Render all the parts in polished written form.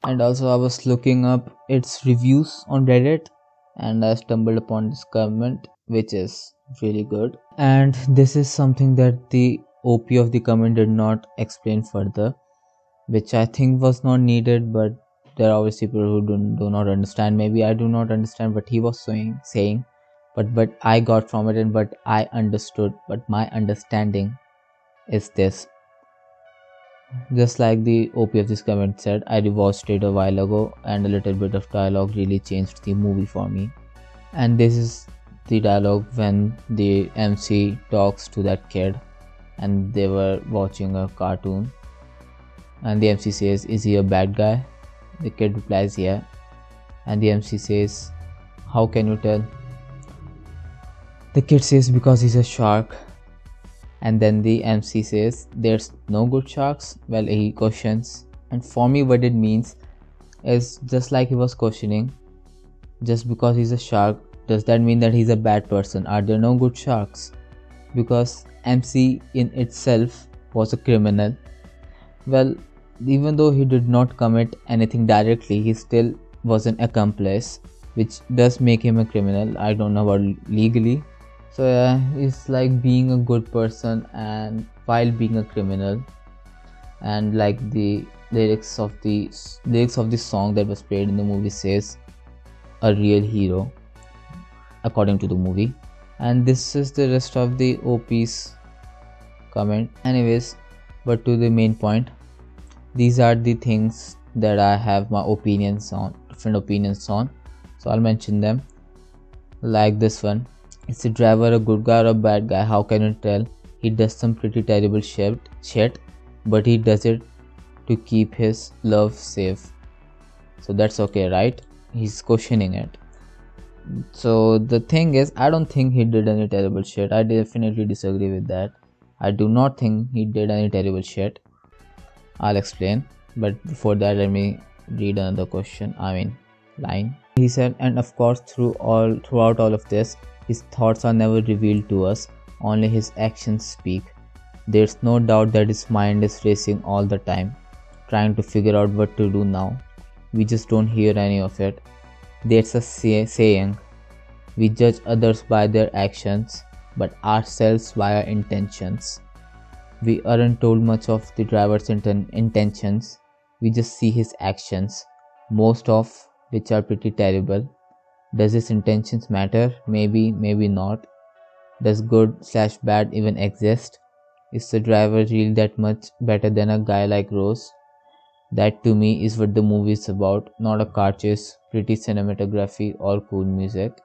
And also I was looking up its reviews on Reddit, and I stumbled upon this comment which is really good. And this is something that the OP of the comment did not explain further, which I think was not needed, but there are obviously people who do not understand. Maybe I do not understand what he was saying, but what I got from it and what I understood, but my understanding is this. Just like the OP of this comment said, I rewatched it a while ago and a little bit of dialogue really changed the movie for me. And this is the dialogue when the MC talks to that kid and they were watching a cartoon. And the MC says, "Is he a bad guy?" The kid replies, "Yeah." And the MC says, "How can you tell?" The kid says, "Because he's a shark." And then the MC says, "There's no good sharks?" Well, he questions. And for me, what it means is just like he was questioning, just because he's a shark, does that mean that he's a bad person? Are there no good sharks? Because MC in itself was a criminal. Well, even though he did not commit anything directly, he still was an accomplice, which does make him a criminal. I don't know about legally. So yeah, it's like being a good person and while being a criminal. And like the lyrics of the song that was played in the movie says, "A real hero," according to the movie. And this is the rest of the OP's comment. Anyways, but to the main point, these are the things that I have my different opinions on. So I'll mention them. Like this one. Is the driver a good guy or a bad guy? How can you tell? He does some pretty terrible shit, but he does it to keep his love safe. So that's okay, right? He's questioning it. So the thing is, I don't think he did any terrible shit. I definitely disagree with that. I do not think he did any terrible shit. I'll explain. But before that, let me read another line. He said, and of course, throughout all of this, his thoughts are never revealed to us, only his actions speak. There's no doubt that his mind is racing all the time, trying to figure out what to do now. We just don't hear any of it. There's a saying, we judge others by their actions, but ourselves by our intentions. We aren't told much of the driver's intentions, we just see his actions, most of which are pretty terrible. Does his intentions matter? Maybe, maybe not. Does good/bad even exist? Is the driver really that much better than a guy like Rose? That to me is what the movie is about, not a car chase, pretty cinematography or cool music.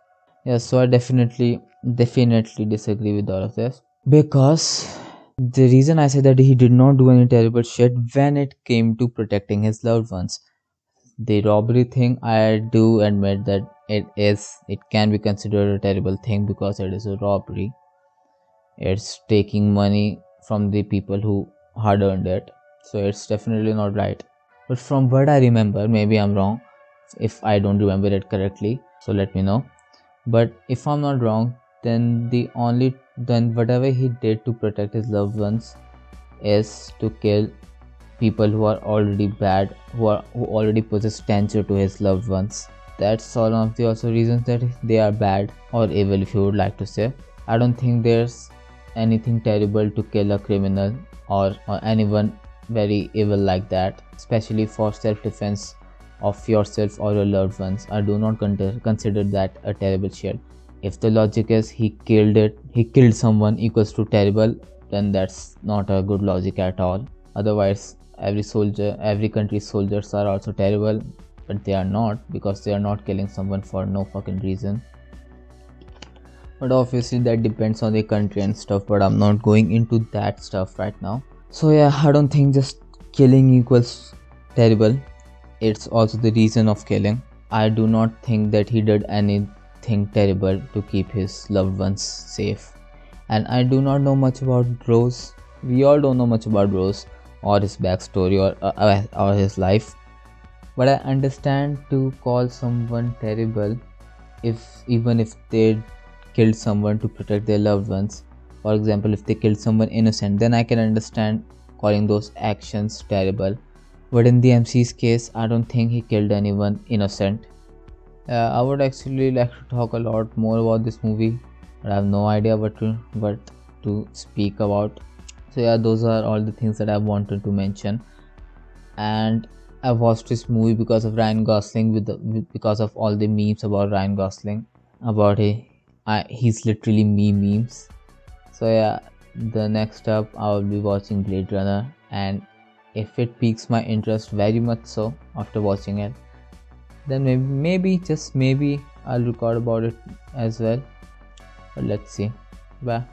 Yeah, so I definitely disagree with all of this. Because the reason I say that he did not do any terrible shit when it came to protecting his loved ones. The robbery thing, I do admit that it can be considered a terrible thing because it is a robbery. It's taking money from the people who hard earned it, so it's definitely not right. But from what I remember, maybe I'm wrong if I don't remember it correctly, so let me know. But if I'm not wrong, then whatever he did to protect his loved ones is to kill people who are already bad, who already possess danger to his loved ones. That's all of the also reasons that they are bad or evil, if you would like to say. I don't think there's anything terrible to kill a criminal or anyone very evil like that, especially for self-defense of yourself or your loved ones. I do not consider that a terrible shit. If the logic is he killed someone equals to terrible, then that's not a good logic at all. Otherwise, every country's soldiers are also terrible, but they are not, because they are not killing someone for no fucking reason. But obviously that depends on the country and stuff, but I'm not going into that stuff right now. So yeah, I don't think just killing equals terrible. It's also the reason of killing. I do not think that he did anything terrible to keep his loved ones safe. And I do not know much about Rose. We all don't know much about Rose or his backstory or his life. But I understand to call someone terrible even if they killed someone to protect their loved ones. For example, if they killed someone innocent, then I can understand calling those actions terrible. But in the MC's case, I don't think he killed anyone innocent. I would actually like to talk a lot more about this movie, but I have no idea what to speak about. So yeah, those are all the things that I wanted to mention. And I watched this movie because of Ryan Gosling, because of all the memes about Ryan Gosling. About he's literally me memes. So yeah, the next up I will be watching Blade Runner, and if it piques my interest very much so after watching it, then maybe just maybe I'll record about it as well. But let's see. Bye.